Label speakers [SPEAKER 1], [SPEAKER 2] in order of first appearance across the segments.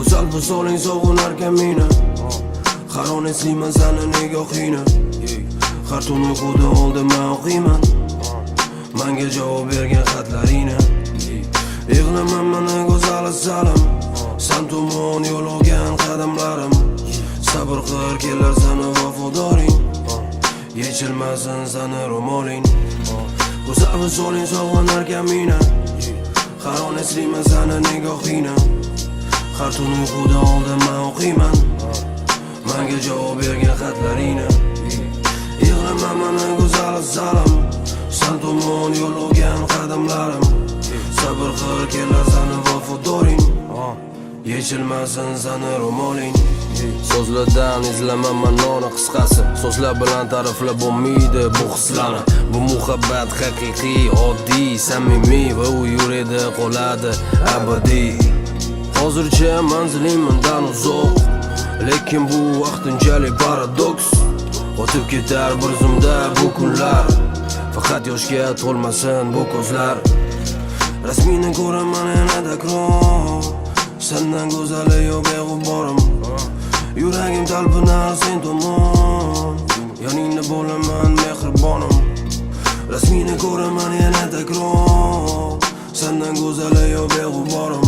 [SPEAKER 1] Go'zal visoling sog'inarkan meni, haron eslayman sani nigohingni. Har tun uyquda oldimdan o'qiyman menga javob bergan xatlaringni. Yig'laman mana go'zal salim, san tomon yo'l olgan qadamlarim. Sabr qil kelar sani vafodoring, yechilmasin sani ro'moling. Go'zal visoling sog'inarkan meni, haron eslayman sani nigohingni. Har tun uyquda oldimdan o'qiyman menga javob bergan xatlaringni. Yig'laman mana go'zal salim, san tomon yo'l olgan qadamlarim. Sabr qil kelar sani vafodoring, yechilmasin sani ro'moling. So'zlardan izlaman ma'noni qisqasi, so'zlar bilan ta'riflab bo'lmaydi bu hislarni. Bu muhabbat haqiqiy, oddiy, samimiy va u yurida qoladi abadiy. Hozircha manzilim mendan uzoq, lekin bu vaqtinchalik paradoks. O'tib ketar bir zumda bu kunlar, faqat yoshga to'lmasin bu ko'zlar. Rasmini ko'raman yana takror, sendan go'zali yo'q beg'uborim. Yuragim talpinar sen tomon, yoningda bo'laman mehribonim. Rasmini ko'raman yana takror, sendan go'zali yo'q beg'uborim.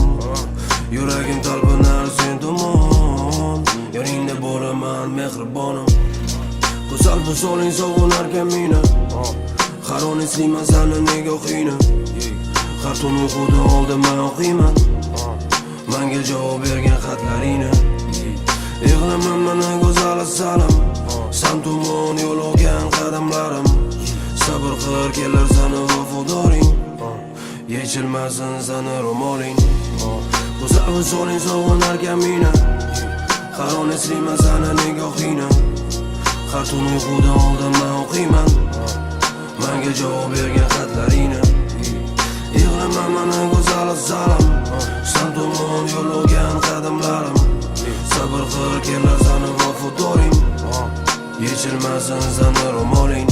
[SPEAKER 1] Yuragim talpinar sen tomon, yoningda bo'laman mehribonim. Go'zal visoling sog'inarkan meni, haron eslayman sani nigohingni. Har tun uyquda oldimdan o'qiyman menga javob bergan xatlaringni. Yig'laman mana go'zal salim, san tomon yo'l olgan qadamlarim. Sabr qil kelar sani vafodoring, yechilmasin sani ro'moling. Go'zal visoling sog'inarkan meni, haron eslayman sani nigohingni. Har tun uyquda oldimdan o'qiyman menga javob bergan xatlaringni. Yig'laman mana go'zal salim, san tomon yo'l olgan qadamlarim. Sabr qil kelar sani vafodoring, yechilmasin sani ro'moling.